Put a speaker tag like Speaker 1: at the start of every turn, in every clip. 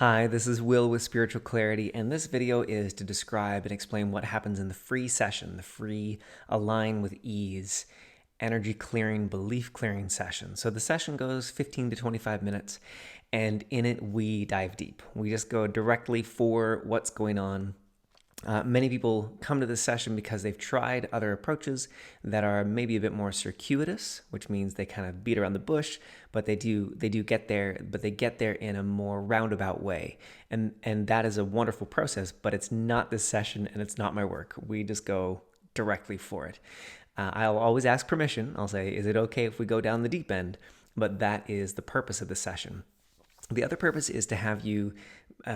Speaker 1: Hi, this is Will with Spiritual Clarity, and this video is to describe and explain what happens in the free session, the free Align with Ease energy clearing, belief clearing session. So the session goes 15 to 25 minutes, and in it we dive deep. We just go directly for what's going on. Many people come to this session because they've tried other approaches that are maybe a bit more circuitous, which means they kind of beat around the bush, but they do get there, but they get there in a more roundabout way. And that is a wonderful process, but it's not this session and it's not my work. We just go directly for it. I'll always ask permission. I'll say, is it okay if we go down the deep end? But that is the purpose of the session. The other purpose is to have you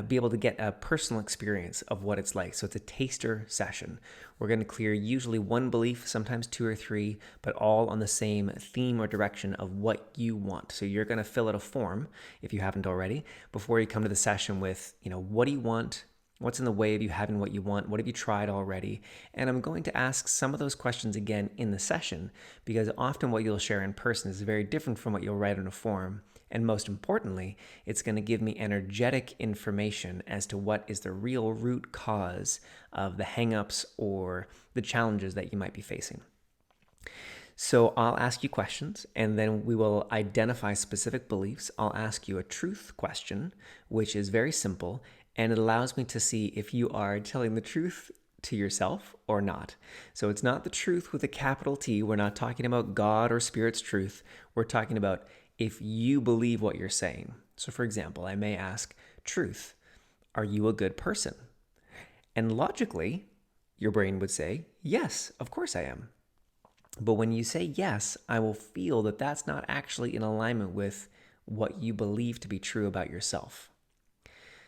Speaker 1: be able to get a personal experience of what it's like. So it's a taster session. We're going to clear usually one belief, sometimes two or three, but all on the same theme or direction of what you want. So you're going to fill out a form, if you haven't already, before you come to the session with, what do you want? What's in the way of you having what you want? What have you tried already? And I'm going to ask some of those questions again in the session, because often what you'll share in person is very different from what you'll write on a form. And most importantly, it's going to give me energetic information as to what is the real root cause of the hangups or the challenges that you might be facing. So I'll ask you questions, and then we will identify specific beliefs. I'll ask you a truth question, which is very simple, and it allows me to see if you are telling the truth to yourself or not. So it's not the truth with a capital T. We're not talking about God or Spirit's truth. We're talking about if you believe what you're saying. So for example, I may ask, truth, are you a good person? And logically, your brain would say, yes, of course I am. But when you say yes, I will feel that that's not actually in alignment with what you believe to be true about yourself.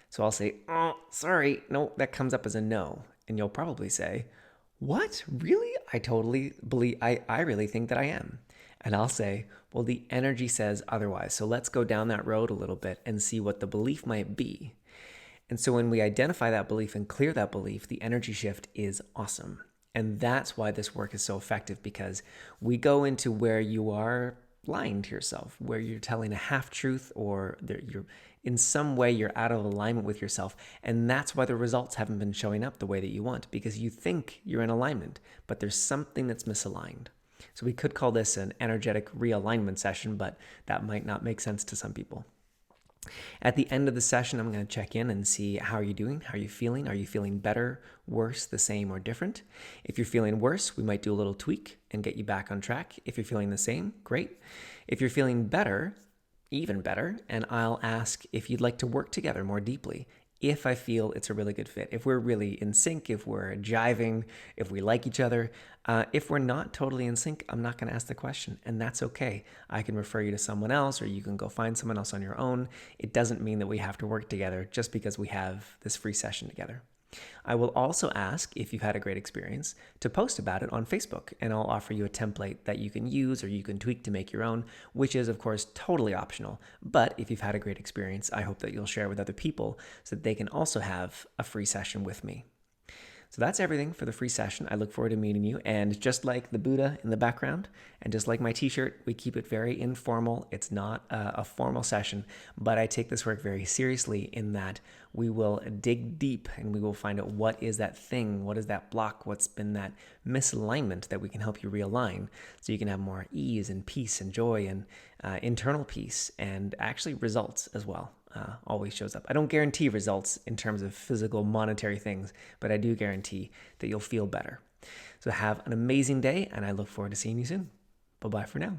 Speaker 1: So I'll say, oh, sorry, no, that comes up as a no. And you'll probably say, what? Really? I totally believe, I really think that I am. And I'll say, well, the energy says otherwise. So let's go down that road a little bit and see what the belief might be. And so when we identify that belief and clear that belief, the energy shift is awesome. And that's why this work is so effective, because we go into where you are lying to yourself, where you're telling a half truth, or you're in some way you're out of alignment with yourself. And that's why the results haven't been showing up the way that you want, because you think you're in alignment, but there's something that's misaligned. So we could call this an energetic realignment session, but that might not make sense to some people. At the end of the session, I'm going to check in and see how are you doing? How are you feeling? Are you feeling better, worse, the same, or different? If you're feeling worse, we might do a little tweak and get you back on track. If you're feeling the same, great. If you're feeling better, even better, and I'll ask if you'd like to work together more deeply. If I feel it's a really good fit, if we're really in sync, if we're jiving, if we like each other. If we're not totally in sync, I'm not going to ask the question, and that's okay. I can refer you to someone else, or you can go find someone else on your own. It doesn't mean that we have to work together just because we have this free session together. I will also ask, if you've had a great experience, to post about it on Facebook, and I'll offer you a template that you can use or you can tweak to make your own, which is, of course, totally optional. But if you've had a great experience, I hope that you'll share with other people so that they can also have a free session with me. So that's everything for the free session. I look forward to meeting you. And just like the Buddha in the background, and just like my t-shirt, we keep it very informal. It's not a formal session, but I take this work very seriously in that we will dig deep and we will find out what is that thing, what is that block, what's been that misalignment that we can help you realign so you can have more ease and peace and joy and internal peace and actually results as well. Always shows up. I don't guarantee results in terms of physical, monetary things, but I do guarantee that you'll feel better. So have an amazing day, and I look forward to seeing you soon. Bye-bye for now.